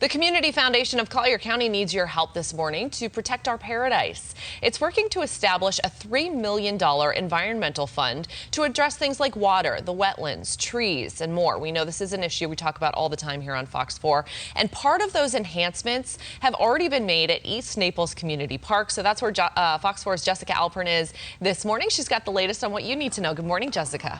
The Community Foundation of Collier County needs your help this morning to protect our paradise. It's working to establish a $3 million environmental fund to address things like water, the wetlands, trees, and more. We know this is an issue we talk about all the time here on Fox 4. And part of those enhancements have already been made at East Naples Community Park. So that's where Fox 4's Jessica Alpern is this morning. She's got the latest on what you need to know. Good morning, Jessica.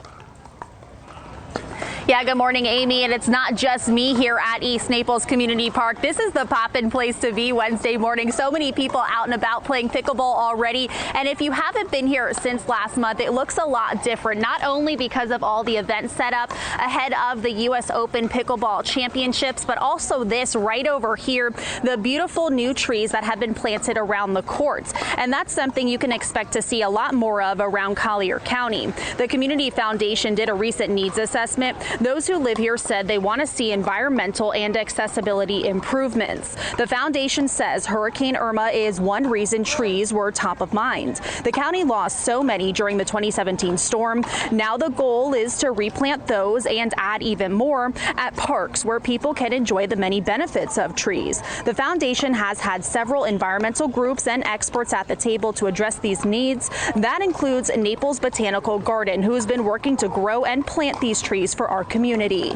Yeah, good morning, Amy. And it's not just me here at East Naples Community Park. This is the pop-in place to be Wednesday morning. So many people out and about playing pickleball already. And if you haven't been here since last month, it looks a lot different, not only because of all the events set up ahead of the U.S. Open Pickleball Championships, but also this right over here, the beautiful new trees that have been planted around the courts. And that's something you can expect to see a lot more of around Collier County. The Community Foundation did a recent needs assessment. Those who live here said they want to see environmental and accessibility improvements. The foundation says Hurricane Irma is one reason trees were top of mind. The county lost so many during the 2017 storm. Now the goal is to replant those and add even more at parks where people can enjoy the many benefits of trees. The foundation has had several environmental groups and experts at the table to address these needs. That includes Naples Botanical Garden, who has been working to grow and plant these trees for our community.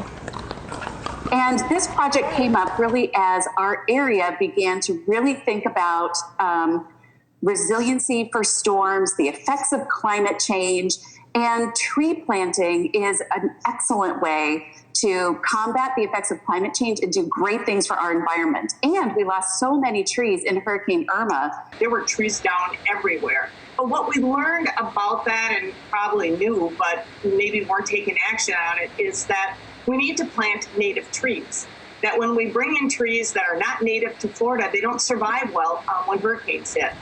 And this project came up really as our area began to really think about resiliency for storms, the effects of climate change, and tree planting is an excellent way to combat the effects of climate change and do great things for our environment. And we lost so many trees in Hurricane Irma. There were trees down everywhere. But what we learned about that, and probably knew, but maybe weren't taking action on it, is that we need to plant native trees. That when we bring in trees that are not native to Florida, they don't survive well when hurricanes hit.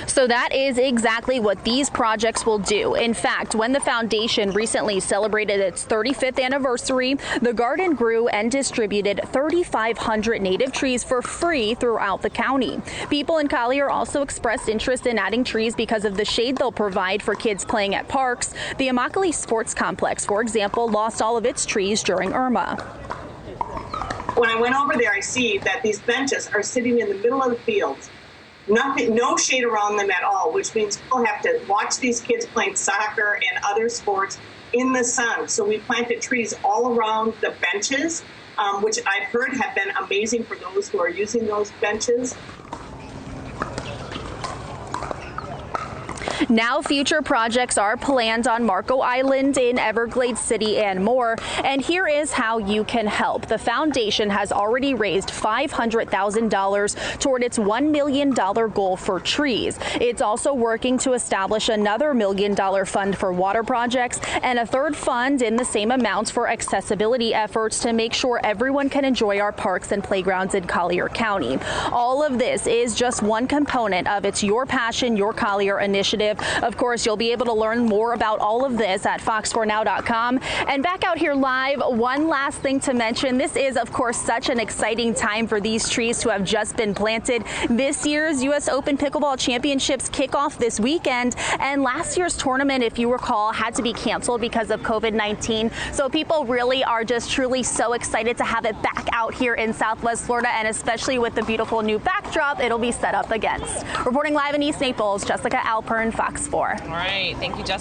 So that is exactly what these projects will do. In fact, when the foundation recently celebrated its 35th anniversary, the garden grew and distributed 3,500 native trees for free throughout the county. People in Collier also expressed interest in adding trees because of the shade they'll provide for kids playing at parks. The Immokalee Sports Complex, for example, lost all of its trees during Irma. When I went over there, I see that these benches are sitting in the middle of the field. Nothing, no shade around them at all, which means people have to watch these kids playing soccer and other sports in the sun. So we planted trees all around the benches, which I've heard have been amazing for those who are using those benches. Now future projects are planned on Marco Island, in Everglades City, and more. And here is how you can help. The foundation has already raised $500,000 toward its $1 million goal for trees. It's also working to establish another $1 million fund for water projects and a third fund in the same amount for accessibility efforts to make sure everyone can enjoy our parks and playgrounds in Collier County. All of this is just one component of its Your Passion, Your Collier initiative. Of course, you'll be able to learn more about all of this at fox4now.com. And back out here live, one last thing to mention. This is, of course, such an exciting time for these trees to have just been planted. This year's U.S. Open Pickleball Championships kick off this weekend. And last year's tournament, if you recall, had to be canceled because of COVID-19. So people really are just truly so excited to have it back out here in Southwest Florida, and especially with the beautiful new backdrop it'll be set up against. Reporting live in East Naples, Jessica Alpern, Fox 4. All right. Thank you, Jessica.